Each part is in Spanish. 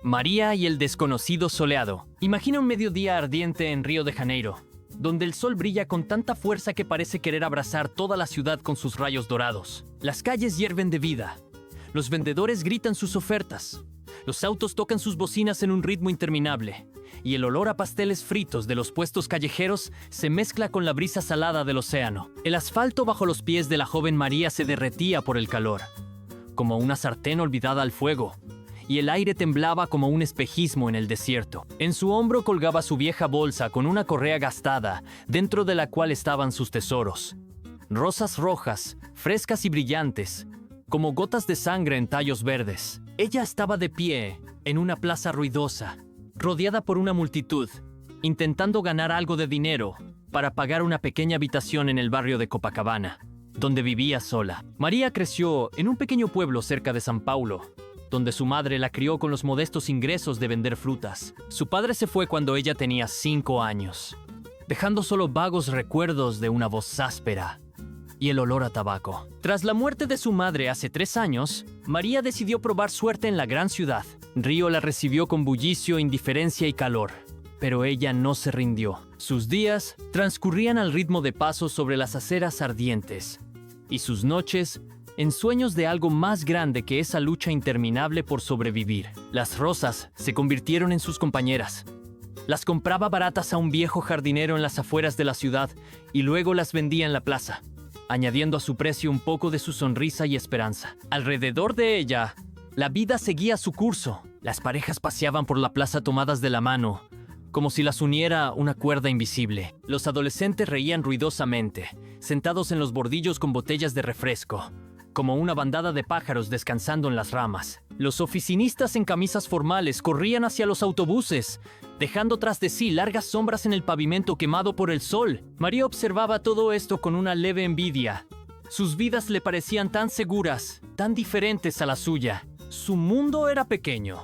María y el desconocido soleado. Imagina un mediodía ardiente en Río de Janeiro, donde el sol brilla con tanta fuerza que parece querer abrazar toda la ciudad con sus rayos dorados. Las calles hierven de vida. Los vendedores gritan sus ofertas. Los autos tocan sus bocinas en un ritmo interminable. Y el olor a pasteles fritos de los puestos callejeros se mezcla con la brisa salada del océano. El asfalto bajo los pies de la joven María se derretía por el calor, como una sartén olvidada al fuego, y el aire temblaba como un espejismo en el desierto. En su hombro colgaba su vieja bolsa con una correa gastada, dentro de la cual estaban sus tesoros. Rosas rojas, frescas y brillantes, como gotas de sangre en tallos verdes. Ella estaba de pie, en una plaza ruidosa, rodeada por una multitud, intentando ganar algo de dinero para pagar una pequeña habitación en el barrio de Copacabana, donde vivía sola. María creció en un pequeño pueblo cerca de San Paulo, donde su madre la crió con los modestos ingresos de vender frutas. Su padre se fue cuando ella tenía 5 años, dejando solo vagos recuerdos de una voz áspera y el olor a tabaco. Tras la muerte de su madre hace 3 años, María decidió probar suerte en la gran ciudad. Río la recibió con bullicio, indiferencia y calor, pero ella no se rindió. Sus días transcurrían al ritmo de pasos sobre las aceras ardientes, y sus noches en sueños de algo más grande que esa lucha interminable por sobrevivir. Las rosas se convirtieron en sus compañeras. Las compraba baratas a un viejo jardinero en las afueras de la ciudad y luego las vendía en la plaza, añadiendo a su precio un poco de su sonrisa y esperanza. Alrededor de ella, la vida seguía su curso. Las parejas paseaban por la plaza tomadas de la mano, como si las uniera una cuerda invisible. Los adolescentes reían ruidosamente, sentados en los bordillos con botellas de refresco, como una bandada de pájaros descansando en las ramas. Los oficinistas en camisas formales corrían hacia los autobuses, dejando tras de sí largas sombras en el pavimento quemado por el sol. María observaba todo esto con una leve envidia. Sus vidas le parecían tan seguras, tan diferentes a la suya. Su mundo era pequeño.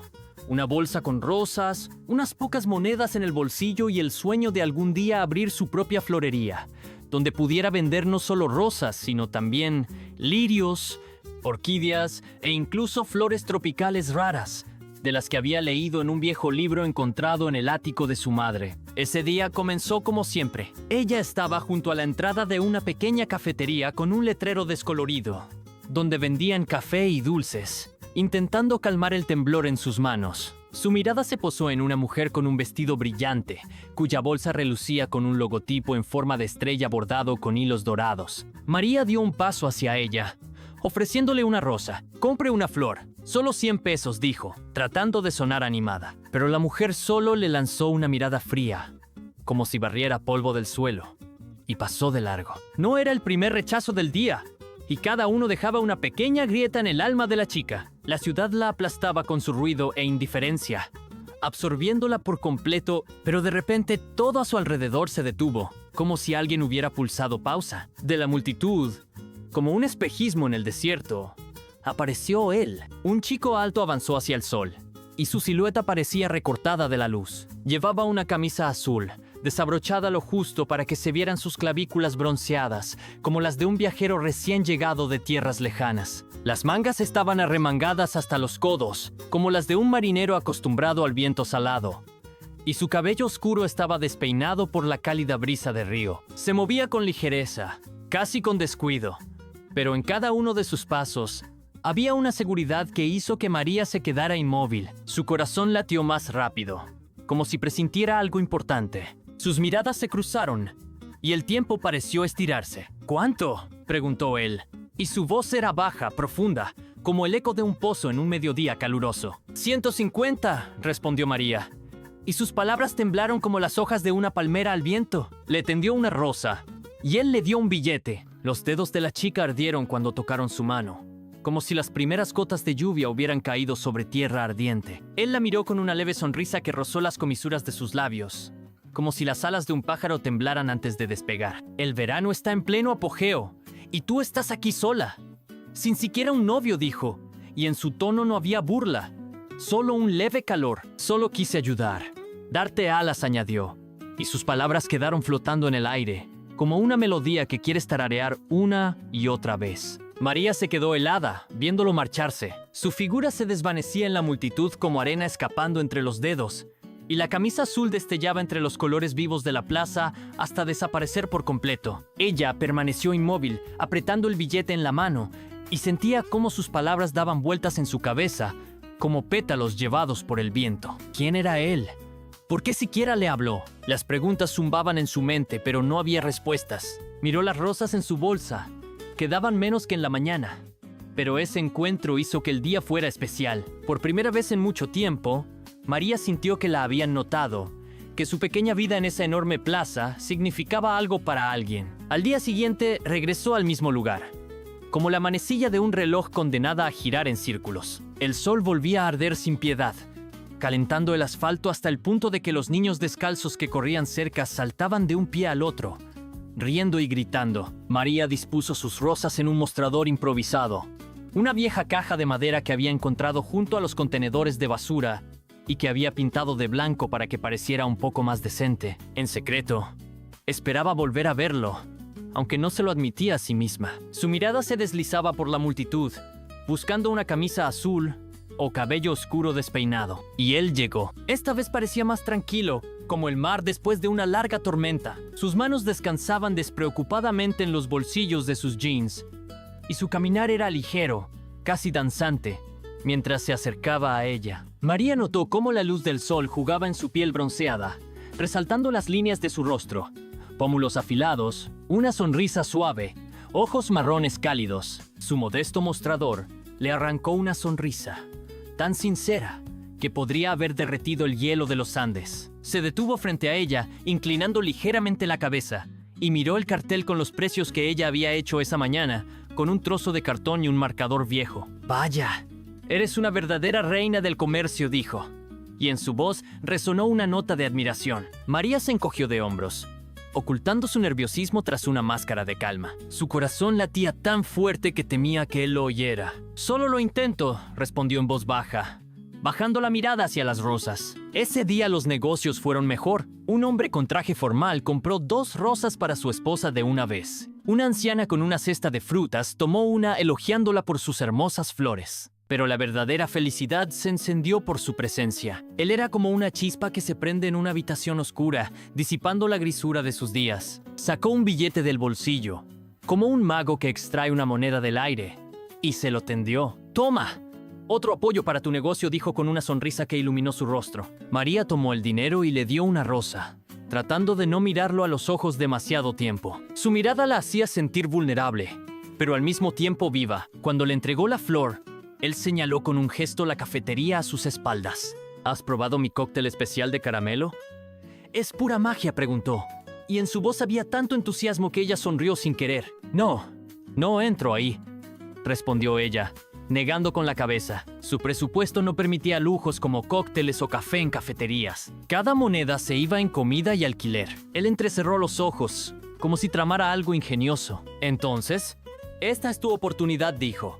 Una bolsa con rosas, unas pocas monedas en el bolsillo y el sueño de algún día abrir su propia florería, donde pudiera vender no solo rosas, sino también lirios, orquídeas e incluso flores tropicales raras, de las que había leído en un viejo libro encontrado en el ático de su madre. Ese día comenzó como siempre. Ella estaba junto a la entrada de una pequeña cafetería con un letrero descolorido, donde vendían café y dulces, intentando calmar el temblor en sus manos. Su mirada se posó en una mujer con un vestido brillante, cuya bolsa relucía con un logotipo en forma de estrella bordado con hilos dorados. María dio un paso hacia ella, ofreciéndole una rosa. «Compre una flor. Solo 100 pesos», dijo, tratando de sonar animada. Pero la mujer solo le lanzó una mirada fría, como si barriera polvo del suelo, y pasó de largo. No era el primer rechazo del día, y cada uno dejaba una pequeña grieta en el alma de la chica. La ciudad la aplastaba con su ruido e indiferencia, absorbiéndola por completo, pero de repente todo a su alrededor se detuvo, como si alguien hubiera pulsado pausa. De la multitud, como un espejismo en el desierto, apareció él. Un chico alto avanzó hacia el sol, y su silueta parecía recortada de la luz. Llevaba una camisa azul, desabrochada lo justo para que se vieran sus clavículas bronceadas, como las de un viajero recién llegado de tierras lejanas. Las mangas estaban arremangadas hasta los codos, como las de un marinero acostumbrado al viento salado, y su cabello oscuro estaba despeinado por la cálida brisa de río. Se movía con ligereza, casi con descuido, pero en cada uno de sus pasos había una seguridad que hizo que María se quedara inmóvil. Su corazón latió más rápido, como si presintiera algo importante. Sus miradas se cruzaron, y el tiempo pareció estirarse. «¿Cuánto?», preguntó él, y su voz era baja, profunda, como el eco de un pozo en un mediodía caluroso. «150», respondió María, y sus palabras temblaron como las hojas de una palmera al viento. Le tendió una rosa, y él le dio un billete. Los dedos de la chica ardieron cuando tocaron su mano, como si las primeras gotas de lluvia hubieran caído sobre tierra ardiente. Él la miró con una leve sonrisa que rozó las comisuras de sus labios, como si las alas de un pájaro temblaran antes de despegar. «El verano está en pleno apogeo, y tú estás aquí sola, sin siquiera un novio», dijo, y en su tono no había burla, solo un leve calor. «Solo quise ayudar, darte alas», añadió, y sus palabras quedaron flotando en el aire, como una melodía que quieres tararear una y otra vez. María se quedó helada, viéndolo marcharse. Su figura se desvanecía en la multitud como arena escapando entre los dedos, y la camisa azul destellaba entre los colores vivos de la plaza hasta desaparecer por completo. Ella permaneció inmóvil, apretando el billete en la mano, y sentía cómo sus palabras daban vueltas en su cabeza, como pétalos llevados por el viento. ¿Quién era él? ¿Por qué siquiera le habló? Las preguntas zumbaban en su mente, pero no había respuestas. Miró las rosas en su bolsa. Quedaban menos que en la mañana. Pero ese encuentro hizo que el día fuera especial. Por primera vez en mucho tiempo, María sintió que la habían notado, que su pequeña vida en esa enorme plaza significaba algo para alguien. Al día siguiente regresó al mismo lugar, como la manecilla de un reloj condenada a girar en círculos. El sol volvía a arder sin piedad, calentando el asfalto hasta el punto de que los niños descalzos que corrían cerca saltaban de un pie al otro, riendo y gritando. María dispuso sus rosas en un mostrador improvisado, una vieja caja de madera que había encontrado junto a los contenedores de basura y que había pintado de blanco para que pareciera un poco más decente. En secreto, esperaba volver a verlo, aunque no se lo admitía a sí misma. Su mirada se deslizaba por la multitud, buscando una camisa azul o cabello oscuro despeinado. Y él llegó. Esta vez parecía más tranquilo, como el mar después de una larga tormenta. Sus manos descansaban despreocupadamente en los bolsillos de sus jeans, y su caminar era ligero, casi danzante, mientras se acercaba a ella. María notó cómo la luz del sol jugaba en su piel bronceada, resaltando las líneas de su rostro, pómulos afilados, una sonrisa suave, ojos marrones cálidos. Su modesto mostrador le arrancó una sonrisa, tan sincera que podría haber derretido el hielo de los Andes. Se detuvo frente a ella, inclinando ligeramente la cabeza, y miró el cartel con los precios que ella había hecho esa mañana, con un trozo de cartón y un marcador viejo. «Vaya, eres una verdadera reina del comercio», dijo, y en su voz resonó una nota de admiración. María se encogió de hombros, ocultando su nerviosismo tras una máscara de calma. Su corazón latía tan fuerte que temía que él lo oyera. «Solo lo intento», respondió en voz baja, bajando la mirada hacia las rosas. Ese día los negocios fueron mejor. Un hombre con traje formal compró 2 rosas para su esposa de una vez. Una anciana con una cesta de frutas tomó una elogiándola por sus hermosas flores. Pero la verdadera felicidad se encendió por su presencia. Él era como una chispa que se prende en una habitación oscura, disipando la grisura de sus días. Sacó un billete del bolsillo, como un mago que extrae una moneda del aire, y se lo tendió. «Toma, otro apoyo para tu negocio», dijo con una sonrisa que iluminó su rostro. María tomó el dinero y le dio una rosa, tratando de no mirarlo a los ojos demasiado tiempo. Su mirada la hacía sentir vulnerable, pero al mismo tiempo viva. Cuando le entregó la flor, él señaló con un gesto la cafetería a sus espaldas. «¿Has probado mi cóctel especial de caramelo?» «¿Es pura magia?», preguntó, y en su voz había tanto entusiasmo que ella sonrió sin querer. No entro ahí», respondió ella, negando con la cabeza. Su presupuesto no permitía lujos como cócteles o café en cafeterías. Cada moneda se iba en comida y alquiler. Él entrecerró los ojos, como si tramara algo ingenioso. «Entonces, esta es tu oportunidad», dijo,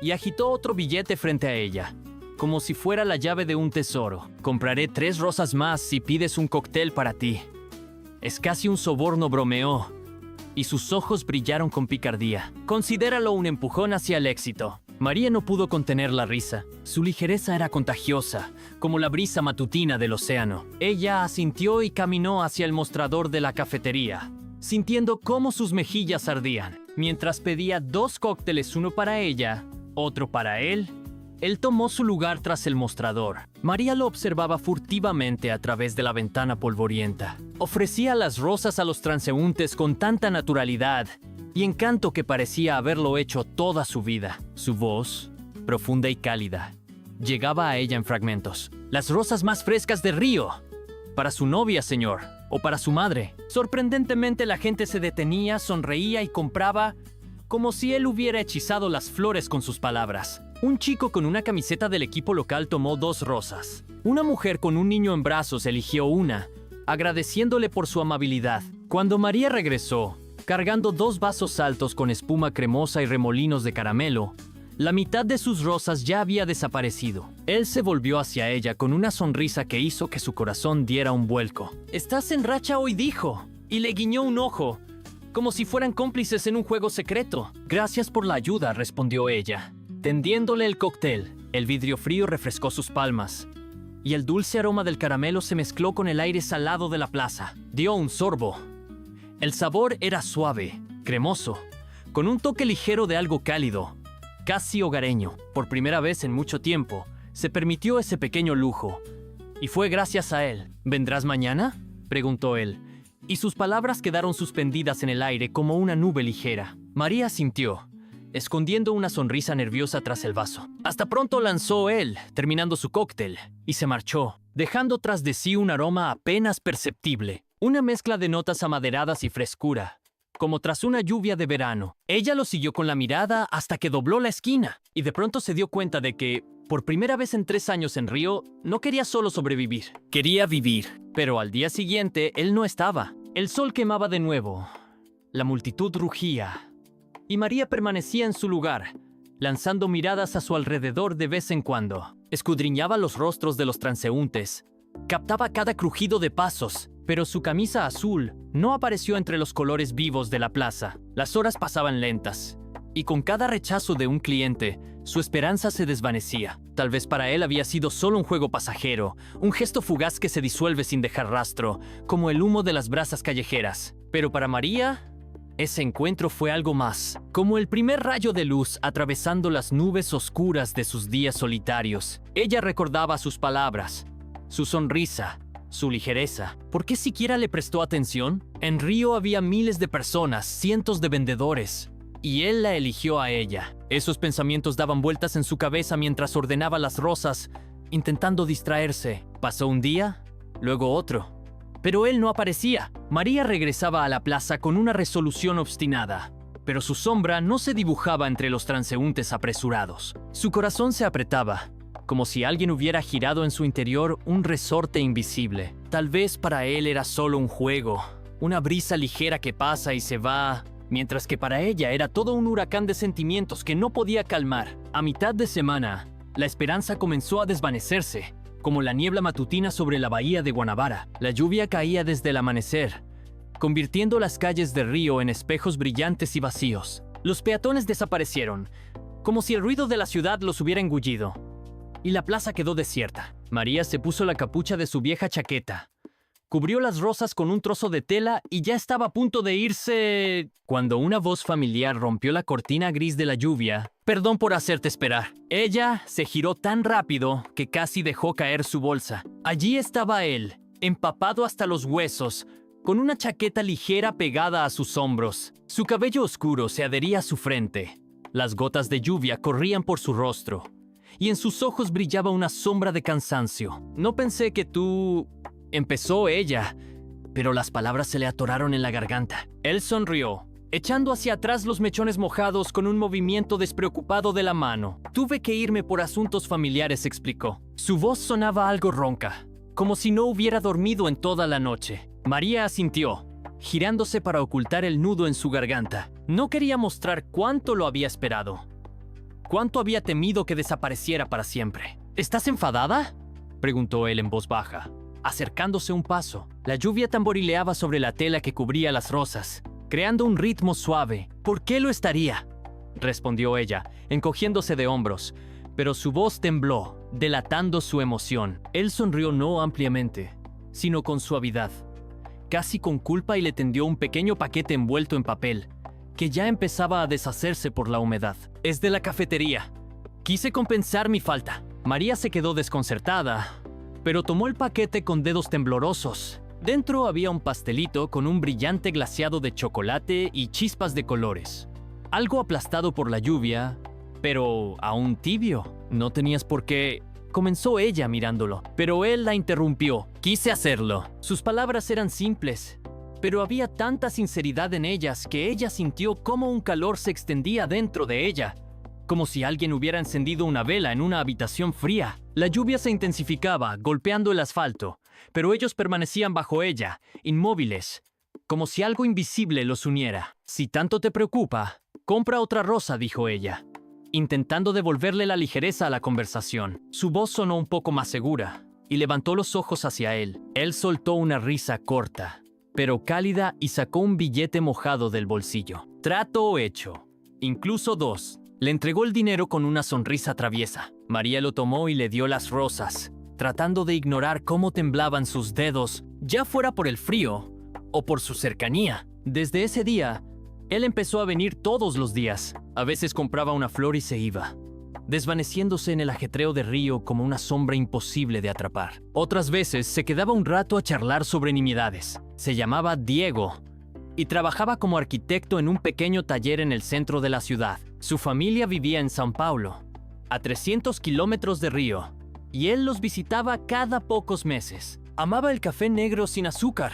y agitó otro billete frente a ella, como si fuera la llave de un tesoro. «Compraré 3 rosas más si pides un cóctel para ti». «Es casi un soborno», bromeó, y sus ojos brillaron con picardía. «Considéralo un empujón hacia el éxito». María no pudo contener la risa. Su ligereza era contagiosa, como la brisa matutina del océano. Ella asintió y caminó hacia el mostrador de la cafetería, sintiendo cómo sus mejillas ardían. Mientras pedía 2 cócteles, uno para ella, otro para él, él tomó su lugar tras el mostrador. María lo observaba furtivamente a través de la ventana polvorienta. Ofrecía las rosas a los transeúntes con tanta naturalidad y encanto que parecía haberlo hecho toda su vida. Su voz, profunda y cálida, llegaba a ella en fragmentos. «Las rosas más frescas de Río. Para su novia, señor, o para su madre». Sorprendentemente la gente se detenía, sonreía y compraba, como si él hubiera hechizado las flores con sus palabras. Un chico con una camiseta del equipo local tomó 2 rosas. Una mujer con un niño en brazos eligió una, agradeciéndole por su amabilidad. Cuando María regresó, cargando 2 vasos altos con espuma cremosa y remolinos de caramelo, la mitad de sus rosas ya había desaparecido. Él se volvió hacia ella con una sonrisa que hizo que su corazón diera un vuelco. «Estás en racha hoy», dijo, y le guiñó un ojo, como si fueran cómplices en un juego secreto. Gracias por la ayuda, respondió ella, tendiéndole el cóctel. El vidrio frío refrescó sus palmas, y el dulce aroma del caramelo se mezcló con el aire salado de la plaza. Dio un sorbo. El sabor era suave, cremoso, con un toque ligero de algo cálido, casi hogareño. Por primera vez en mucho tiempo, se permitió ese pequeño lujo. Y fue gracias a él. ¿Vendrás mañana?, preguntó él, y sus palabras quedaron suspendidas en el aire como una nube ligera. María asintió, escondiendo una sonrisa nerviosa tras el vaso. Hasta pronto, lanzó él, terminando su cóctel, y se marchó, dejando tras de sí un aroma apenas perceptible, una mezcla de notas amaderadas y frescura, como tras una lluvia de verano. Ella lo siguió con la mirada hasta que dobló la esquina, y de pronto se dio cuenta de que, por primera vez en 3 años en Río, no quería solo sobrevivir, quería vivir. Pero al día siguiente, él no estaba. El sol quemaba de nuevo, la multitud rugía, y María permanecía en su lugar, lanzando miradas a su alrededor de vez en cuando. Escudriñaba los rostros de los transeúntes, captaba cada crujido de pasos, pero su camisa azul no apareció entre los colores vivos de la plaza. Las horas pasaban lentas, y con cada rechazo de un cliente, su esperanza se desvanecía. Tal vez para él había sido solo un juego pasajero, un gesto fugaz que se disuelve sin dejar rastro, como el humo de las brasas callejeras. Pero para María, ese encuentro fue algo más, como el primer rayo de luz atravesando las nubes oscuras de sus días solitarios. Ella recordaba sus palabras, su sonrisa, su ligereza. ¿Por qué siquiera le prestó atención? En Río había miles de personas, cientos de vendedores, y él la eligió a ella. Esos pensamientos daban vueltas en su cabeza mientras ordenaba las rosas, intentando distraerse. Pasó un día, luego otro, pero él no aparecía. María regresaba a la plaza con una resolución obstinada, pero su sombra no se dibujaba entre los transeúntes apresurados. Su corazón se apretaba, como si alguien hubiera girado en su interior un resorte invisible. Tal vez para él era solo un juego, una brisa ligera que pasa y se va, mientras que para ella era todo un huracán de sentimientos que no podía calmar. A mitad de semana, la esperanza comenzó a desvanecerse, como la niebla matutina sobre la bahía de Guanabara. La lluvia caía desde el amanecer, convirtiendo las calles de Río en espejos brillantes y vacíos. Los peatones desaparecieron, como si el ruido de la ciudad los hubiera engullido, y la plaza quedó desierta. María se puso la capucha de su vieja chaqueta, cubrió las rosas con un trozo de tela y ya estaba a punto de irse, cuando una voz familiar rompió la cortina gris de la lluvia. «Perdón por hacerte esperar». Ella se giró tan rápido que casi dejó caer su bolsa. Allí estaba él, empapado hasta los huesos, con una chaqueta ligera pegada a sus hombros. Su cabello oscuro se adhería a su frente. Las gotas de lluvia corrían por su rostro, y en sus ojos brillaba una sombra de cansancio. «No pensé que tú...», empezó ella, pero las palabras se le atoraron en la garganta. Él sonrió, echando hacia atrás los mechones mojados con un movimiento despreocupado de la mano. «Tuve que irme por asuntos familiares», explicó. Su voz sonaba algo ronca, como si no hubiera dormido en toda la noche. María asintió, girándose para ocultar el nudo en su garganta. No quería mostrar cuánto lo había esperado, cuánto había temido que desapareciera para siempre. «¿Estás enfadada?», preguntó él en voz baja, acercándose un paso. La lluvia tamborileaba sobre la tela que cubría las rosas, creando un ritmo suave. «¿Por qué lo estaría?», respondió ella, encogiéndose de hombros, pero su voz tembló, delatando su emoción. Él sonrió no ampliamente, sino con suavidad, casi con culpa, y le tendió un pequeño paquete envuelto en papel, que ya empezaba a deshacerse por la humedad. «Es de la cafetería. Quise compensar mi falta». María se quedó desconcertada, pero tomó el paquete con dedos temblorosos. Dentro había un pastelito con un brillante glaseado de chocolate y chispas de colores. Algo aplastado por la lluvia, pero aún tibio. «No tenías por qué», comenzó ella mirándolo, pero él la interrumpió. «Quise hacerlo». Sus palabras eran simples, pero había tanta sinceridad en ellas que ella sintió cómo un calor se extendía dentro de ella, como si alguien hubiera encendido una vela en una habitación fría. La lluvia se intensificaba, golpeando el asfalto, pero ellos permanecían bajo ella, inmóviles, como si algo invisible los uniera. «Si tanto te preocupa, compra otra rosa», dijo ella, intentando devolverle la ligereza a la conversación. Su voz sonó un poco más segura, y levantó los ojos hacia él. Él soltó una risa corta, pero cálida, y sacó un billete mojado del bolsillo. Trato hecho. Incluso 2. Le entregó el dinero con una sonrisa traviesa. María lo tomó y le dio las rosas, tratando de ignorar cómo temblaban sus dedos, ya fuera por el frío o por su cercanía. Desde ese día, él empezó a venir todos los días. A veces compraba una flor y se iba, desvaneciéndose en el ajetreo de Río como una sombra imposible de atrapar. Otras veces se quedaba un rato a charlar sobre nimiedades. Se llamaba Diego y trabajaba como arquitecto en un pequeño taller en el centro de la ciudad. Su familia vivía en São Paulo, a 300 kilómetros de Río, y él los visitaba cada pocos meses. Amaba el café negro sin azúcar.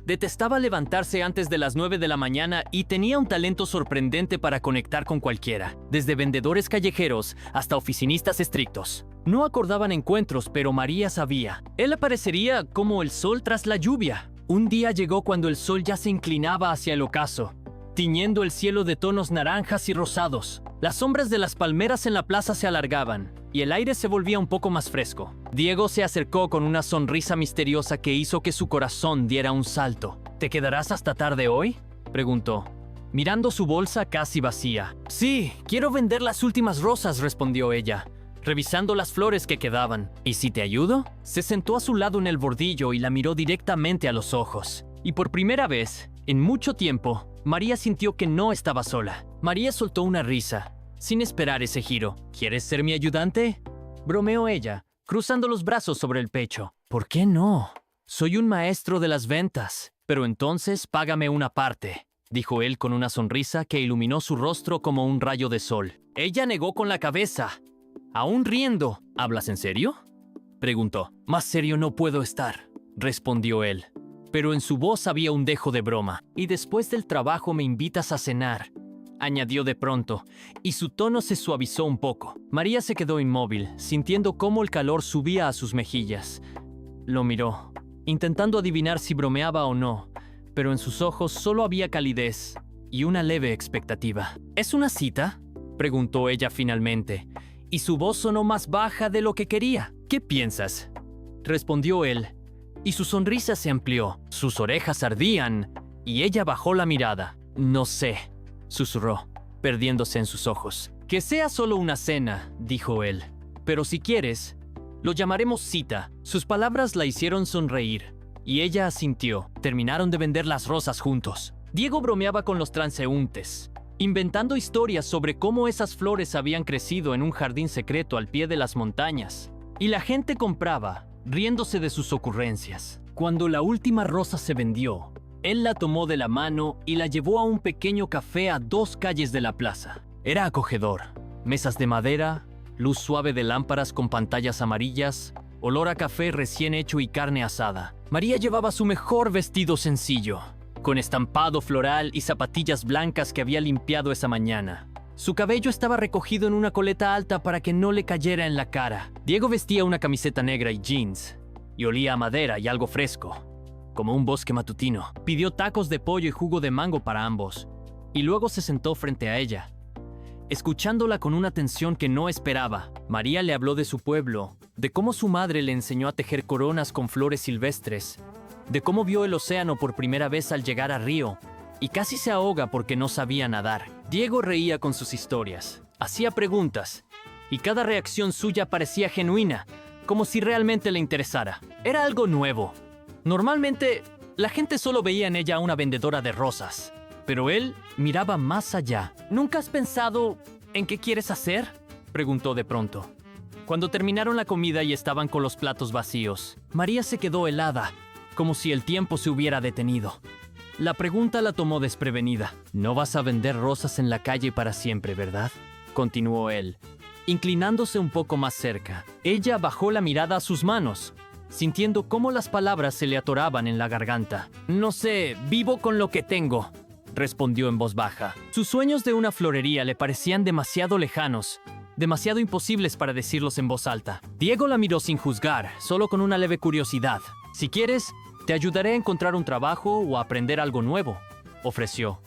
Detestaba levantarse antes de las 9 de la mañana y tenía un talento sorprendente para conectar con cualquiera, desde vendedores callejeros hasta oficinistas estrictos. No acordaban encuentros, pero María sabía. Él aparecería como el sol tras la lluvia. Un día llegó cuando el sol ya se inclinaba hacia el ocaso, tiñendo el cielo de tonos naranjas y rosados. Las sombras de las palmeras en la plaza se alargaban y el aire se volvía un poco más fresco. Diego se acercó con una sonrisa misteriosa que hizo que su corazón diera un salto. ¿Te quedarás hasta tarde hoy?, preguntó, mirando su bolsa casi vacía. Sí, quiero vender las últimas rosas, respondió ella, revisando las flores que quedaban. ¿Y si te ayudo? Se sentó a su lado en el bordillo y la miró directamente a los ojos. Y por primera vez, en mucho tiempo, María sintió que no estaba sola. María soltó una risa, sin esperar ese giro. ¿Quieres ser mi ayudante?, bromeó ella, cruzando los brazos sobre el pecho. ¿Por qué no? Soy un maestro de las ventas. Pero entonces págame una parte, dijo él con una sonrisa que iluminó su rostro como un rayo de sol. Ella negó con la cabeza, aún riendo. ¿Hablas en serio?, preguntó. Más serio no puedo estar, respondió él, pero en su voz había un dejo de broma. Y después del trabajo me invitas a cenar, añadió de pronto, y su tono se suavizó un poco. María se quedó inmóvil, sintiendo cómo el calor subía a sus mejillas. Lo miró, intentando adivinar si bromeaba o no, pero en sus ojos solo había calidez y una leve expectativa. ¿Es una cita?, preguntó ella finalmente, y su voz sonó más baja de lo que quería. ¿Qué piensas?, respondió él, y su sonrisa se amplió. Sus orejas ardían, y ella bajó la mirada. No sé, susurró, perdiéndose en sus ojos. Que sea solo una cena, dijo él, pero si quieres, lo llamaremos cita. Sus palabras la hicieron sonreír, y ella asintió. Terminaron de vender las rosas juntos. Diego bromeaba con los transeúntes, inventando historias sobre cómo esas flores habían crecido en un jardín secreto al pie de las montañas. Y la gente compraba, riéndose de sus ocurrencias. Cuando la última rosa se vendió, él la tomó de la mano y la llevó a un pequeño café a 2 calles de la plaza. Era acogedor. Mesas de madera, luz suave de lámparas con pantallas amarillas, olor a café recién hecho y carne asada. María llevaba su mejor vestido sencillo, con estampado floral y zapatillas blancas que había limpiado esa mañana. Su cabello estaba recogido en una coleta alta para que no le cayera en la cara. Diego vestía una camiseta negra y jeans, y olía a madera y algo fresco, como un bosque matutino. Pidió tacos de pollo y jugo de mango para ambos, y luego se sentó frente a ella, escuchándola con una atención que no esperaba. María le habló de su pueblo, de cómo su madre le enseñó a tejer coronas con flores silvestres, de cómo vio el océano por primera vez al llegar a Río, y casi se ahoga porque no sabía nadar. Diego reía con sus historias, hacía preguntas, y cada reacción suya parecía genuina, como si realmente le interesara. Era algo nuevo. Normalmente, la gente solo veía en ella una vendedora de rosas, pero él miraba más allá. ¿Nunca has pensado en qué quieres hacer?, preguntó de pronto. Cuando terminaron la comida y estaban con los platos vacíos, María se quedó helada, como si el tiempo se hubiera detenido. La pregunta la tomó desprevenida. No vas a vender rosas en la calle para siempre, ¿verdad?, continuó él, inclinándose un poco más cerca. Ella bajó la mirada a sus manos, sintiendo cómo las palabras se le atoraban en la garganta. No sé, vivo con lo que tengo, respondió en voz baja. Sus sueños de una florería le parecían demasiado lejanos, demasiado imposibles para decirlos en voz alta. Diego la miró sin juzgar, solo con una leve curiosidad. Si quieres, te ayudaré a encontrar un trabajo o a aprender algo nuevo, ofreció.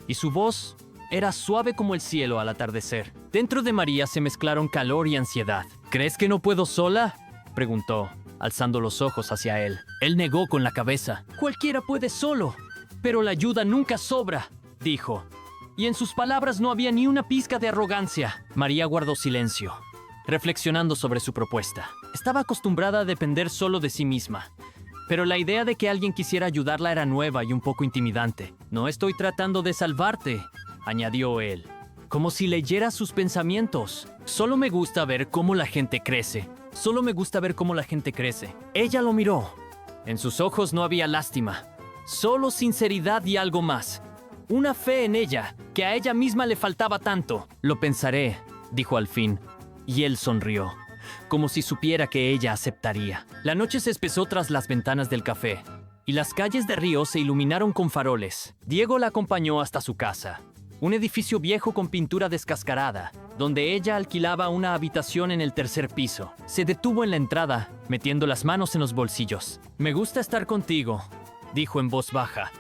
Y su voz era suave como el cielo al atardecer. Dentro de María se mezclaron calor y ansiedad. ¿Crees que no puedo sola?, preguntó. alzando los ojos hacia él. Él negó con la cabeza. Cualquiera puede solo, pero la ayuda nunca sobra, dijo. Y en sus palabras no había ni una pizca de arrogancia. María guardó silencio, reflexionando sobre su propuesta. Estaba acostumbrada a depender solo de sí misma, pero la idea de que alguien quisiera ayudarla era nueva y un poco intimidante. No estoy tratando de salvarte, añadió él, como si leyera sus pensamientos. Solo me gusta ver cómo la gente crece. Solo me gusta ver cómo la gente crece. Ella lo miró. En sus ojos no había lástima, solo sinceridad y algo más. Una fe en ella, que a ella misma le faltaba tanto. Lo pensaré, dijo al fin, y él sonrió, como si supiera que ella aceptaría. La noche se espesó tras las ventanas del café, y las calles de Río se iluminaron con faroles. Diego la acompañó hasta su casa, un edificio viejo con pintura descascarada, donde ella alquilaba una habitación en el tercer piso. Se detuvo en la entrada, metiendo las manos en los bolsillos. «Me gusta estar contigo», dijo en voz baja,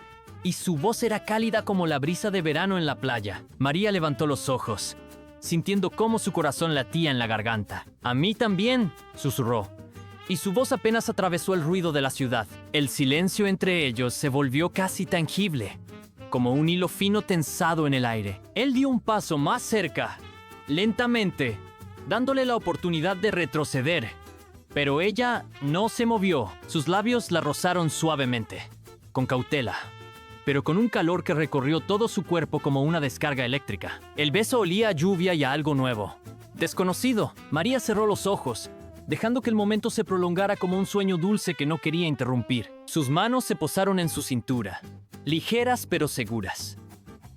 y su voz era cálida como la brisa de verano en la playa. María levantó los ojos, sintiendo cómo su corazón latía en la garganta. «A mí también», susurró, y su voz apenas atravesó el ruido de la ciudad. El silencio entre ellos se volvió casi tangible, como un hilo fino tensado en el aire. Él dio un paso más cerca, lentamente, dándole la oportunidad de retroceder, pero ella no se movió. Sus labios la rozaron suavemente, con cautela, pero con un calor que recorrió todo su cuerpo como una descarga eléctrica. El beso olía a lluvia y a algo nuevo, desconocido. María cerró los ojos, dejando que el momento se prolongara como un sueño dulce que no quería interrumpir. Sus manos se posaron en su cintura, ligeras pero seguras,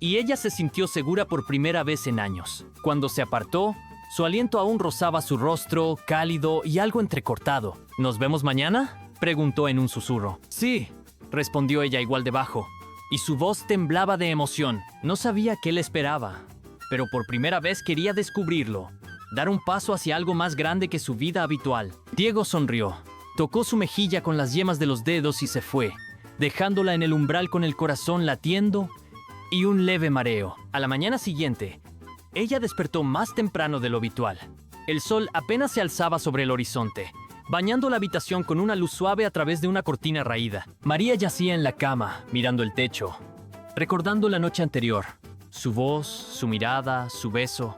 y ella se sintió segura por primera vez en años. Cuando se apartó, su aliento aún rozaba su rostro, cálido y algo entrecortado. «¿Nos vemos mañana?», preguntó en un susurro. «Sí», respondió ella igual de bajo, y su voz temblaba de emoción. No sabía qué le esperaba, pero por primera vez quería descubrirlo, dar un paso hacia algo más grande que su vida habitual. Diego sonrió, tocó su mejilla con las yemas de los dedos y se fue, dejándola en el umbral con el corazón latiendo y un leve mareo. A la mañana siguiente, ella despertó más temprano de lo habitual. El sol apenas se alzaba sobre el horizonte, bañando la habitación con una luz suave a través de una cortina raída. María yacía en la cama, mirando el techo, recordando la noche anterior. Su voz, su mirada, su beso.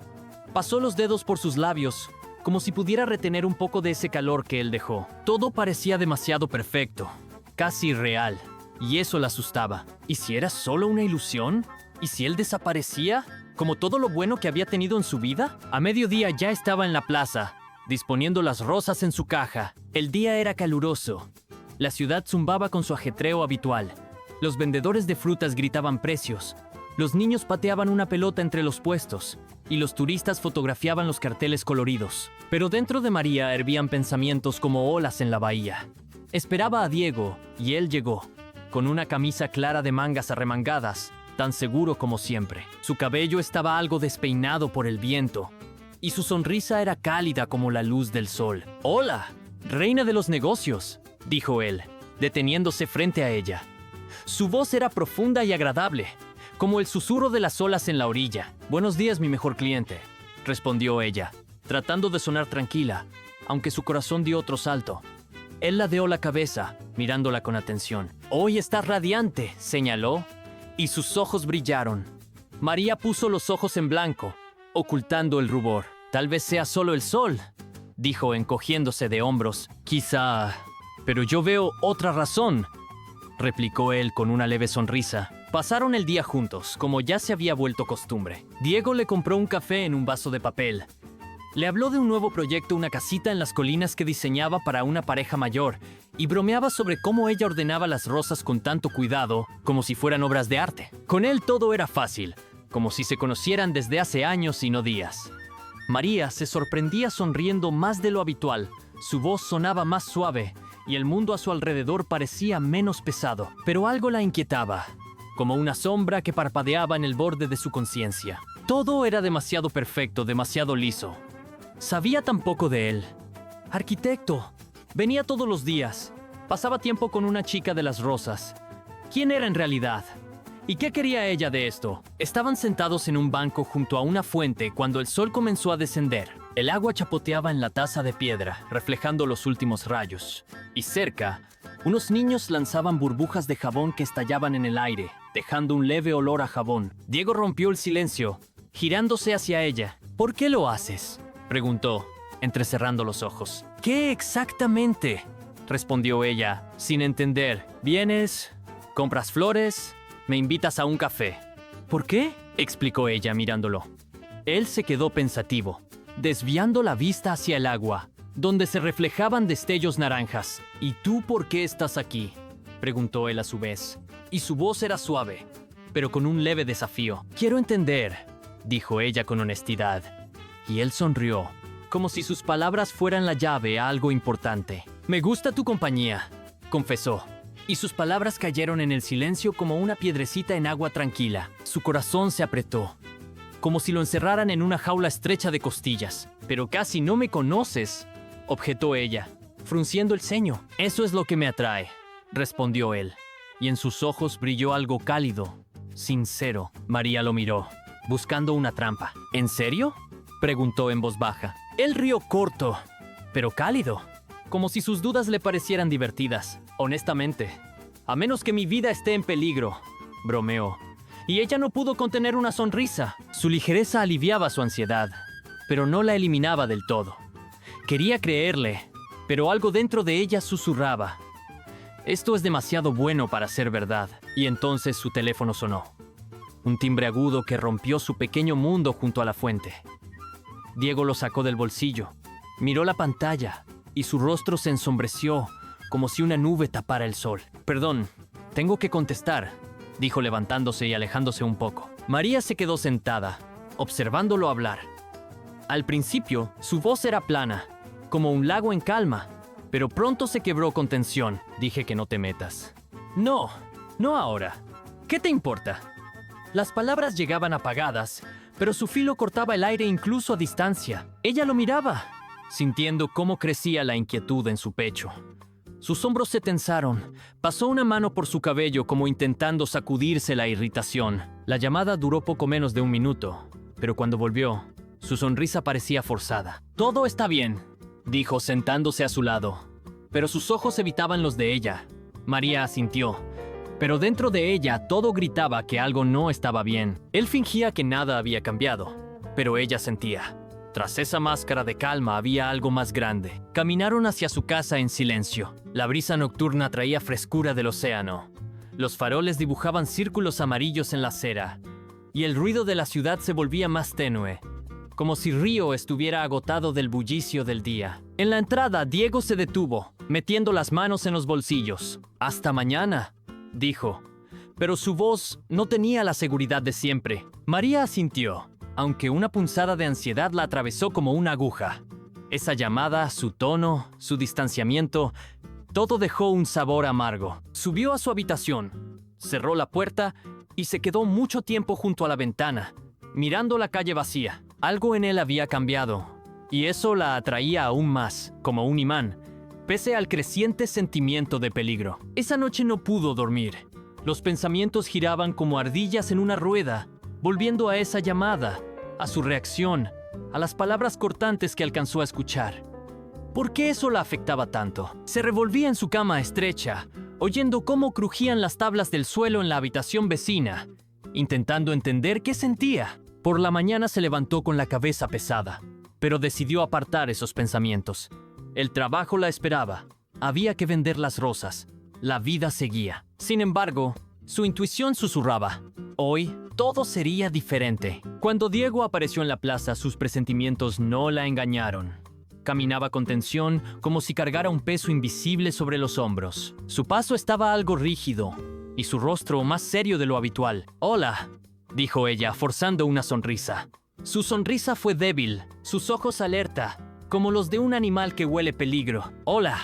Pasó los dedos por sus labios, como si pudiera retener un poco de ese calor que él dejó. Todo parecía demasiado perfecto, casi real, y eso la asustaba. ¿Y si era solo una ilusión? ¿Y si él desaparecía, como todo lo bueno que había tenido en su vida? A mediodía ya estaba en la plaza, disponiendo las rosas en su caja. El día era caluroso. La ciudad zumbaba con su ajetreo habitual. Los vendedores de frutas gritaban precios. Los niños pateaban una pelota entre los puestos, y los turistas fotografiaban los carteles coloridos. Pero dentro de María hervían pensamientos como olas en la bahía. Esperaba a Diego, y él llegó, con una camisa clara de mangas arremangadas, tan seguro como siempre. Su cabello estaba algo despeinado por el viento, y su sonrisa era cálida como la luz del sol. «Hola, reina de los negocios», dijo él, deteniéndose frente a ella. Su voz era profunda y agradable, como el susurro de las olas en la orilla. «Buenos días, mi mejor cliente», respondió ella, tratando de sonar tranquila, aunque su corazón dio otro salto. Él ladeó la cabeza, mirándola con atención. «Hoy estás radiante», señaló, y sus ojos brillaron. María puso los ojos en blanco, ocultando el rubor. «Tal vez sea solo el sol», dijo encogiéndose de hombros. «Quizá, pero yo veo otra razón», replicó él con una leve sonrisa. Pasaron el día juntos, como ya se había vuelto costumbre. Diego le compró un café en un vaso de papel. Le habló de un nuevo proyecto, una casita en las colinas que diseñaba para una pareja mayor, y bromeaba sobre cómo ella ordenaba las rosas con tanto cuidado, como si fueran obras de arte. Con él todo era fácil, como si se conocieran desde hace años y no días. María se sorprendía sonriendo más de lo habitual. Su voz sonaba más suave, y el mundo a su alrededor parecía menos pesado. Pero algo la inquietaba, como una sombra que parpadeaba en el borde de su conciencia. Todo era demasiado perfecto, demasiado liso. Sabía tan poco de él. Arquitecto. Venía todos los días. Pasaba tiempo con una chica de las rosas. ¿Quién era en realidad? ¿Y qué quería ella de esto? Estaban sentados en un banco junto a una fuente cuando el sol comenzó a descender. El agua chapoteaba en la taza de piedra, reflejando los últimos rayos. Y cerca, unos niños lanzaban burbujas de jabón que estallaban en el aire, dejando un leve olor a jabón. Diego rompió el silencio, girándose hacia ella. ¿Por qué lo haces?, preguntó, entrecerrando los ojos. ¿Qué exactamente?, respondió ella, sin entender. ¿Vienes? ¿Compras flores? ¿Me invitas a un café? ¿Por qué?, explicó ella mirándolo. Él se quedó pensativo, desviando la vista hacia el agua, donde se reflejaban destellos naranjas. ¿Y tú por qué estás aquí?, preguntó él a su vez, y su voz era suave, pero con un leve desafío. Quiero entender, dijo ella con honestidad, y él sonrió, como si sus palabras fueran la llave a algo importante. Me gusta tu compañía, confesó, y sus palabras cayeron en el silencio como una piedrecita en agua tranquila. Su corazón se apretó, como si lo encerraran en una jaula estrecha de costillas. Pero casi no me conoces, objetó ella, frunciendo el ceño. Eso es lo que me atrae, respondió él, y en sus ojos brilló algo cálido, sincero. María lo miró, buscando una trampa. ¿En serio?, preguntó en voz baja. Él rió corto, pero cálido, como si sus dudas le parecieran divertidas. Honestamente, a menos que mi vida esté en peligro, bromeó. Y ella no pudo contener una sonrisa. Su ligereza aliviaba su ansiedad, pero no la eliminaba del todo. Quería creerle, pero algo dentro de ella susurraba: esto es demasiado bueno para ser verdad. Y entonces su teléfono sonó. Un timbre agudo que rompió su pequeño mundo junto a la fuente. Diego lo sacó del bolsillo, miró la pantalla, y su rostro se ensombreció, como si una nube tapara el sol. Perdón, tengo que contestar, dijo levantándose y alejándose un poco. María se quedó sentada, observándolo hablar. Al principio, su voz era plana, como un lago en calma, pero pronto se quebró con tensión. Dije que no te metas. No, no ahora. ¿Qué te importa? Las palabras llegaban apagadas, pero su filo cortaba el aire incluso a distancia. Ella lo miraba, sintiendo cómo crecía la inquietud en su pecho. Sus hombros se tensaron. Pasó una mano por su cabello como intentando sacudirse la irritación. La llamada duró poco menos de 1 minuto, pero cuando volvió, su sonrisa parecía forzada. Todo está bien, dijo sentándose a su lado, pero sus ojos evitaban los de ella. María asintió, pero dentro de ella todo gritaba que algo no estaba bien. Él fingía que nada había cambiado, pero ella sentía. Tras esa máscara de calma había algo más grande. Caminaron hacia su casa en silencio. La brisa nocturna traía frescura del océano. Los faroles dibujaban círculos amarillos en la acera, y el ruido de la ciudad se volvía más tenue, como si Río estuviera agotado del bullicio del día. En la entrada, Diego se detuvo, metiendo las manos en los bolsillos. «Hasta mañana», dijo, pero su voz no tenía la seguridad de siempre. María asintió, aunque una punzada de ansiedad la atravesó como una aguja. Esa llamada, su tono, su distanciamiento, todo dejó un sabor amargo. Subió a su habitación, cerró la puerta y se quedó mucho tiempo junto a la ventana, mirando la calle vacía. Algo en él había cambiado, y eso la atraía aún más, como un imán, pese al creciente sentimiento de peligro. Esa noche no pudo dormir. Los pensamientos giraban como ardillas en una rueda, volviendo a esa llamada, a su reacción, a las palabras cortantes que alcanzó a escuchar. ¿Por qué eso la afectaba tanto? Se revolvía en su cama estrecha, oyendo cómo crujían las tablas del suelo en la habitación vecina, intentando entender qué sentía. Por la mañana se levantó con la cabeza pesada, pero decidió apartar esos pensamientos. El trabajo la esperaba. Había que vender las rosas. La vida seguía. Sin embargo, su intuición susurraba: hoy todo sería diferente. Cuando Diego apareció en la plaza, sus presentimientos no la engañaron. Caminaba con tensión, como si cargara un peso invisible sobre los hombros. Su paso estaba algo rígido, y su rostro más serio de lo habitual. «Hola», dijo ella, forzando una sonrisa. Su sonrisa fue débil, sus ojos alerta, como los de un animal que huele peligro. «Hola»,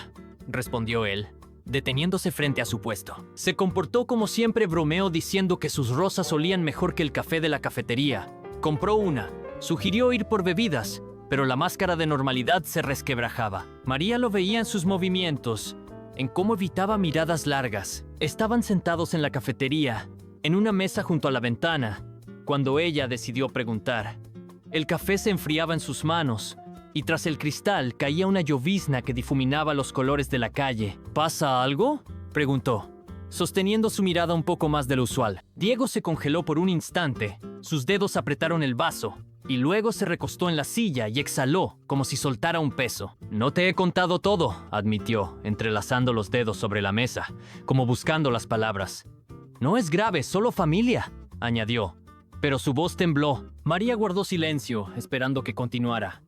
respondió él, deteniéndose frente a su puesto. Se comportó como siempre, bromeó diciendo que sus rosas olían mejor que el café de la cafetería. Compró una, sugirió ir por bebidas, pero la máscara de normalidad se resquebrajaba. María lo veía en sus movimientos, en cómo evitaba miradas largas. Estaban sentados en la cafetería, en una mesa junto a la ventana, cuando ella decidió preguntar. El café se enfriaba en sus manos, y tras el cristal caía una llovizna que difuminaba los colores de la calle. ¿Pasa algo?, preguntó, sosteniendo su mirada un poco más de lo usual. Diego se congeló por un instante, sus dedos apretaron el vaso, y luego se recostó en la silla y exhaló como si soltara un peso. «No te he contado todo», admitió, entrelazando los dedos sobre la mesa, como buscando las palabras. «No es grave, solo familia», añadió, pero su voz tembló. María guardó silencio, esperando que continuara.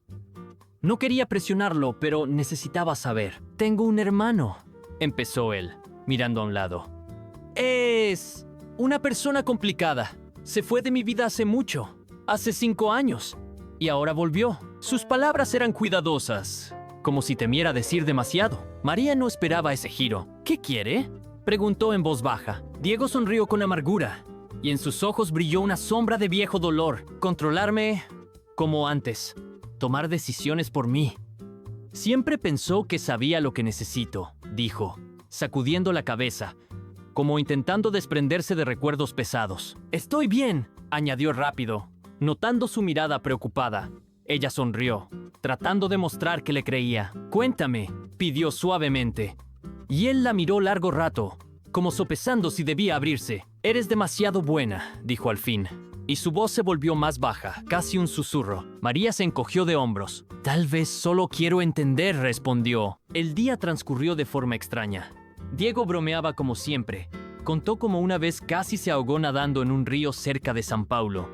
No quería presionarlo, pero necesitaba saber. «Tengo un hermano», empezó él, mirando a un lado. «Es una persona complicada. Se fue de mi vida hace mucho. Hace 5 años. Y ahora volvió». Sus palabras eran cuidadosas, como si temiera decir demasiado. María no esperaba ese giro. «¿Qué quiere?», preguntó en voz baja. Diego sonrió con amargura, y en sus ojos brilló una sombra de viejo dolor. «Controlarme como antes. Tomar decisiones por mí». «Siempre pensó que sabía lo que necesito», dijo, sacudiendo la cabeza, como intentando desprenderse de recuerdos pesados. «Estoy bien», añadió rápido, notando su mirada preocupada. Ella sonrió, tratando de mostrar que le creía. «Cuéntame», pidió suavemente. Y él la miró largo rato, como sopesando si debía abrirse. «Eres demasiado buena», dijo al fin, y su voz se volvió más baja, casi un susurro. María se encogió de hombros. «Tal vez solo quiero entender», respondió. El día transcurrió de forma extraña. Diego bromeaba como siempre. Contó cómo una vez casi se ahogó nadando en un río cerca de San Paulo,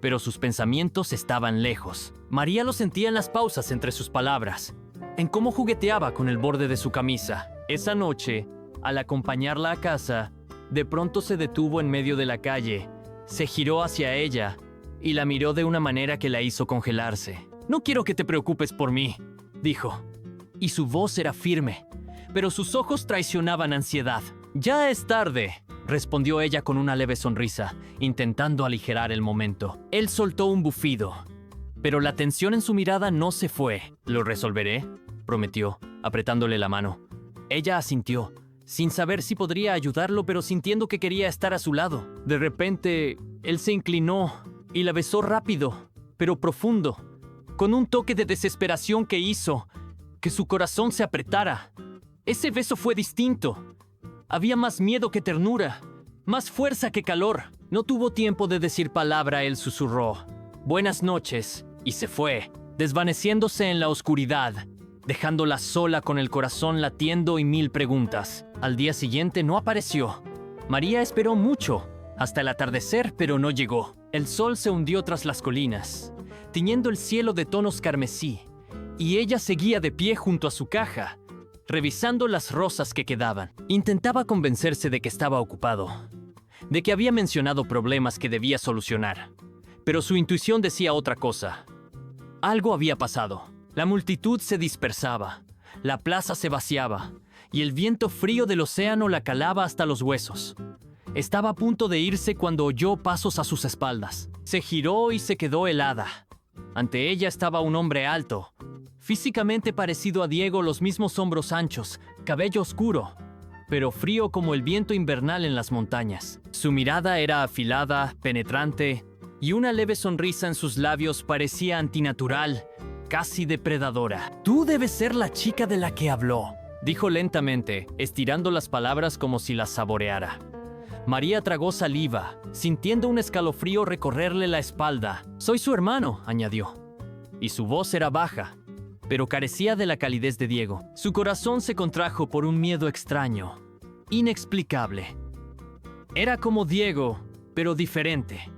pero sus pensamientos estaban lejos. María lo sentía en las pausas entre sus palabras, en cómo jugueteaba con el borde de su camisa. Esa noche, al acompañarla a casa, de pronto se detuvo en medio de la calle, se giró hacia ella y la miró de una manera que la hizo congelarse. «No quiero que te preocupes por mí», dijo, y su voz era firme, pero sus ojos traicionaban ansiedad. «Ya es tarde», respondió ella con una leve sonrisa, intentando aligerar el momento. Él soltó un bufido, pero la tensión en su mirada no se fue. «Lo resolveré», prometió, apretándole la mano. Ella asintió, sin saber si podría ayudarlo, pero sintiendo que quería estar a su lado. De repente, él se inclinó y la besó rápido, pero profundo, con un toque de desesperación que hizo que su corazón se apretara. Ese beso fue distinto. Había más miedo que ternura, más fuerza que calor. No tuvo tiempo de decir palabra, él susurró «Buenas noches» y se fue, desvaneciéndose en la oscuridad, dejándola sola con el corazón latiendo y 1000 preguntas. Al día siguiente no apareció. María esperó mucho, hasta el atardecer, pero no llegó. El sol se hundió tras las colinas, tiñendo el cielo de tonos carmesí, y ella seguía de pie junto a su caja, revisando las rosas que quedaban. Intentaba convencerse de que estaba ocupado, de que había mencionado problemas que debía solucionar, pero su intuición decía otra cosa. Algo había pasado. La multitud se dispersaba, la plaza se vaciaba, y el viento frío del océano la calaba hasta los huesos. Estaba a punto de irse cuando oyó pasos a sus espaldas. Se giró y se quedó helada. Ante ella estaba un hombre alto, físicamente parecido a Diego, los mismos hombros anchos, cabello oscuro, pero frío como el viento invernal en las montañas. Su mirada era afilada, penetrante, y una leve sonrisa en sus labios parecía antinatural, casi depredadora. «Tú debes ser la chica de la que habló», dijo lentamente, estirando las palabras como si las saboreara. María tragó saliva, sintiendo un escalofrío recorrerle la espalda. «Soy su hermano», añadió, y su voz era baja, pero carecía de la calidez de Diego. Su corazón se contrajo por un miedo extraño, inexplicable. Era como Diego, pero diferente,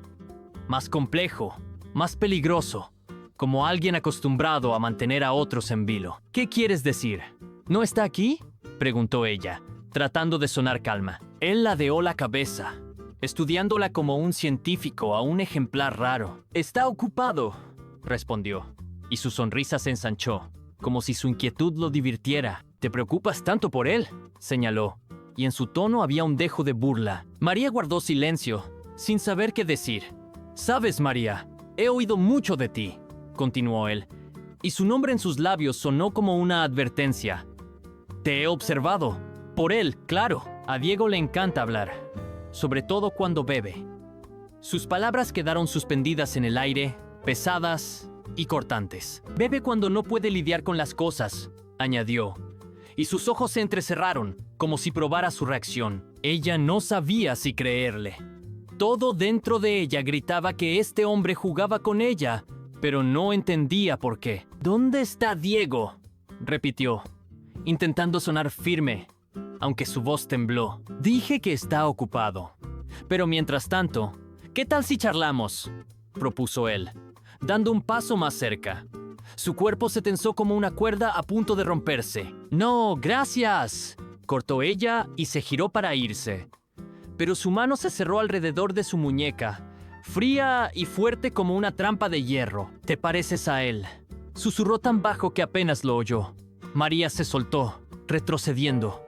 más complejo, más peligroso, como alguien acostumbrado a mantener a otros en vilo. «¿Qué quieres decir? ¿No está aquí?», preguntó ella, tratando de sonar calma. Él ladeó la cabeza, estudiándola como un científico a un ejemplar raro. «Está ocupado», respondió, y su sonrisa se ensanchó, como si su inquietud lo divirtiera. «¿Te preocupas tanto por él?», señaló, y en su tono había un dejo de burla. María guardó silencio, sin saber qué decir. «Sabes, María, he oído mucho de ti», continuó él, y su nombre en sus labios sonó como una advertencia. «Te he observado. Por él, claro. A Diego le encanta hablar, sobre todo cuando bebe». Sus palabras quedaron suspendidas en el aire, pesadas, y cortantes. Bebe cuando no puede lidiar con las cosas, añadió, y sus ojos se entrecerraron, como si probara su reacción. Ella no sabía si creerle. Todo dentro de ella gritaba que este hombre jugaba con ella, pero no entendía por qué. ¿Dónde está Diego?, repitió, intentando sonar firme, aunque su voz tembló. Dije que está ocupado. Pero mientras tanto, ¿qué tal si charlamos?, propuso él, dando un paso más cerca. Su cuerpo se tensó como una cuerda a punto de romperse. «No, gracias», cortó ella y se giró para irse. Pero su mano se cerró alrededor de su muñeca, fría y fuerte como una trampa de hierro. «Te pareces a él», susurró tan bajo que apenas lo oyó. María se soltó, retrocediendo.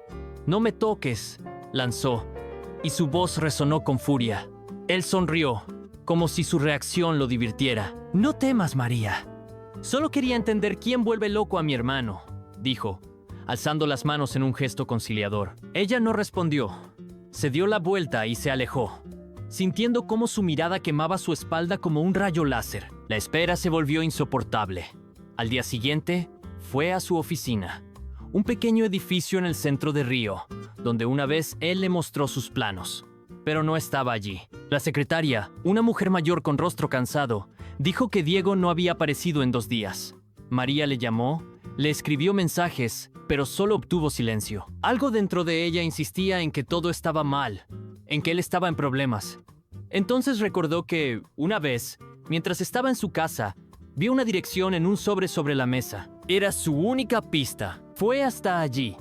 «No me toques», lanzó, y su voz resonó con furia. Él sonrió, como si su reacción lo divirtiera. «No temas, María. Solo quería entender quién vuelve loco a mi hermano», dijo, alzando las manos en un gesto conciliador. Ella no respondió. Se dio la vuelta y se alejó, sintiendo cómo su mirada quemaba su espalda como un rayo láser. La espera se volvió insoportable. Al día siguiente, fue a su oficina, un pequeño edificio en el centro de Río, donde una vez él le mostró sus planos. Pero no estaba allí. La secretaria, una mujer mayor con rostro cansado, dijo que Diego no había aparecido en 2 días. María le llamó, le escribió mensajes, pero solo obtuvo silencio. Algo dentro de ella insistía en que todo estaba mal, en que él estaba en problemas. Entonces recordó que, una vez, mientras estaba en su casa, vio una dirección en un sobre la mesa. Era su única pista. Fue hasta allí,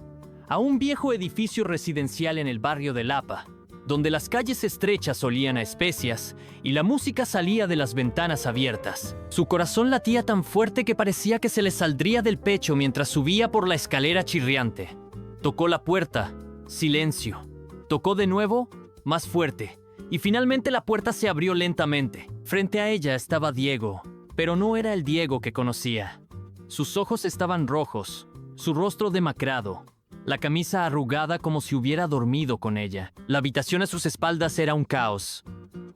a un viejo edificio residencial en el barrio de Lapa, donde las calles estrechas olían a especias y la música salía de las ventanas abiertas. Su corazón latía tan fuerte que parecía que se le saldría del pecho mientras subía por la escalera chirriante. Tocó la puerta. Silencio. Tocó de nuevo, más fuerte, y finalmente la puerta se abrió lentamente. Frente a ella estaba Diego, pero no era el Diego que conocía. Sus ojos estaban rojos, su rostro demacrado, la camisa arrugada como si hubiera dormido con ella. La habitación a sus espaldas era un caos.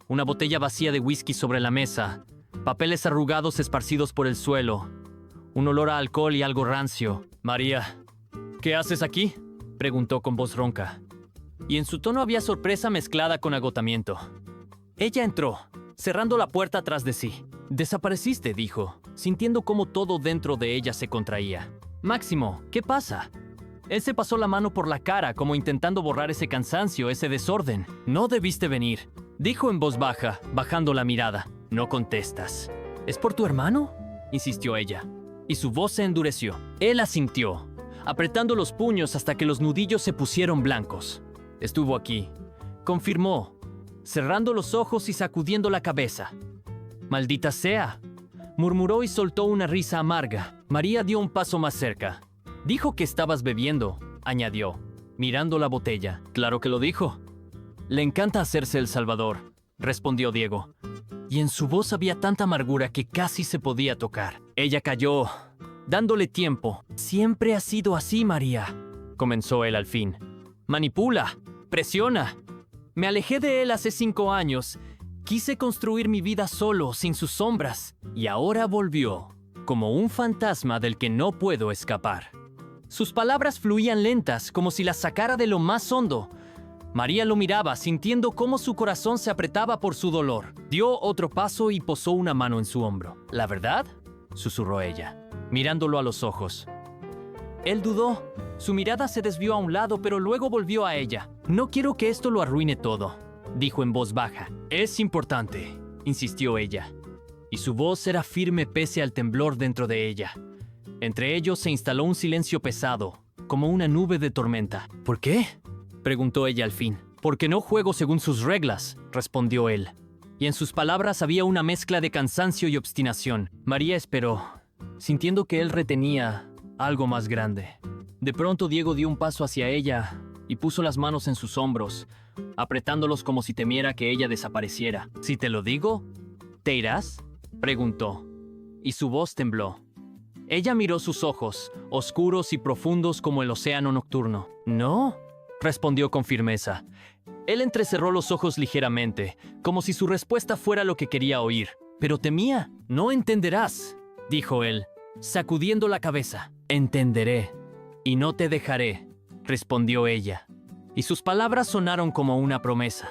Una botella vacía de whisky sobre la mesa, papeles arrugados esparcidos por el suelo, un olor a alcohol y algo rancio. «María, ¿qué haces aquí?», preguntó con voz ronca. Y en su tono había sorpresa mezclada con agotamiento. Ella entró, cerrando la puerta tras de sí. «Desapareciste», dijo, sintiendo cómo todo dentro de ella se contraía. «Máximo, ¿qué pasa?». Él se pasó la mano por la cara como intentando borrar ese cansancio, ese desorden. «No debiste venir», dijo en voz baja, bajando la mirada. «No contestas». «¿Es por tu hermano?», insistió ella, y su voz se endureció. Él asintió, apretando los puños hasta que los nudillos se pusieron blancos. «Estuvo aquí», confirmó, cerrando los ojos y sacudiendo la cabeza. «Maldita sea», murmuró y soltó una risa amarga. María dio un paso más cerca. «Dijo que estabas bebiendo», añadió, mirando la botella. «Claro que lo dijo». «Le encanta hacerse el salvador», respondió Diego, y en su voz había tanta amargura que casi se podía tocar. Ella calló, dándole tiempo. «Siempre ha sido así, María», comenzó él al fin. «Manipula, presiona. Me alejé de él hace 5 años. Quise construir mi vida solo, sin sus sombras, y ahora volvió, como un fantasma del que no puedo escapar». Sus palabras fluían lentas, como si las sacara de lo más hondo. María lo miraba, sintiendo cómo su corazón se apretaba por su dolor. Dio otro paso y posó una mano en su hombro. «¿La verdad?», susurró ella, mirándolo a los ojos. Él dudó. Su mirada se desvió a un lado, pero luego volvió a ella. «No quiero que esto lo arruine todo», dijo en voz baja. «Es importante», insistió ella, y su voz era firme pese al temblor dentro de ella. Entre ellos se instaló un silencio pesado, como una nube de tormenta. «¿Por qué?», preguntó ella al fin. «Porque no juego según sus reglas», respondió él. Y en sus palabras había una mezcla de cansancio y obstinación. María esperó, sintiendo que él retenía algo más grande. De pronto Diego dio un paso hacia ella y puso las manos en sus hombros, apretándolos como si temiera que ella desapareciera. «¿Si te lo digo, te irás?», preguntó, y su voz tembló. Ella miró sus ojos, oscuros y profundos como el océano nocturno. «No», respondió con firmeza. Él entrecerró los ojos ligeramente, como si su respuesta fuera lo que quería oír. «Pero temía». «No entenderás», dijo él, sacudiendo la cabeza. Entenderé, y no te dejaré, respondió ella. Y sus palabras sonaron como una promesa.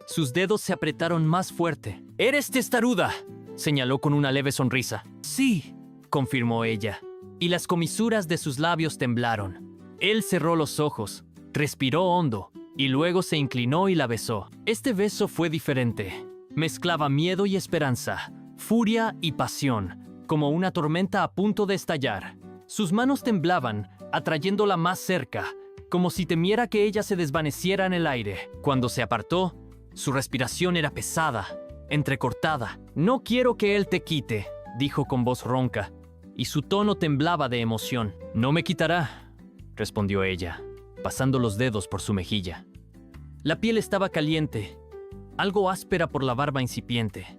Sus dedos se apretaron más fuerte. «¡Eres testaruda!», señaló con una leve sonrisa. «Sí», confirmó ella, y las comisuras de sus labios temblaron. Él cerró los ojos, respiró hondo, y luego se inclinó y la besó. Este beso fue diferente. Mezclaba miedo y esperanza, furia y pasión, como una tormenta a punto de estallar. Sus manos temblaban, atrayéndola más cerca, como si temiera que ella se desvaneciera en el aire. Cuando se apartó, su respiración era pesada, entrecortada. «No quiero que él te quite», dijo con voz ronca, y su tono temblaba de emoción. «No me quitará», respondió ella, pasando los dedos por su mejilla. La piel estaba caliente, algo áspera por la barba incipiente.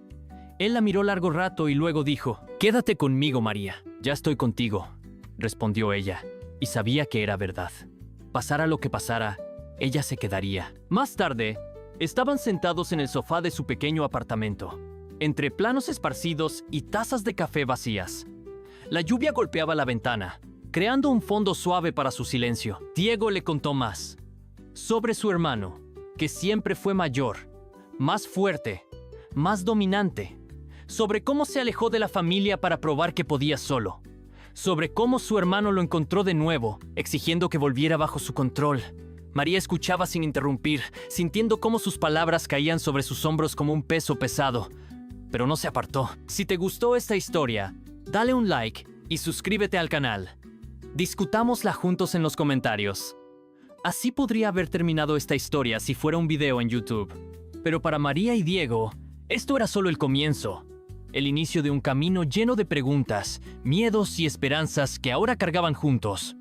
Él la miró largo rato y luego dijo: «Quédate conmigo, María». «Ya estoy contigo», respondió ella, y sabía que era verdad. Pasara lo que pasara, ella se quedaría. Más tarde, estaban sentados en el sofá de su pequeño apartamento, entre planos esparcidos y tazas de café vacías. La lluvia golpeaba la ventana, creando un fondo suave para su silencio. Diego le contó más, sobre su hermano, que siempre fue mayor, más fuerte, más dominante, sobre cómo se alejó de la familia para probar que podía solo, sobre cómo su hermano lo encontró de nuevo, exigiendo que volviera bajo su control. María escuchaba sin interrumpir, sintiendo cómo sus palabras caían sobre sus hombros como un peso pesado, pero no se apartó. Si te gustó esta historia, dale un like y suscríbete al canal. Discutámosla juntos en los comentarios. Así podría haber terminado esta historia si fuera un video en YouTube. Pero para María y Diego, esto era solo el comienzo. El inicio de un camino lleno de preguntas, miedos y esperanzas que ahora cargaban juntos.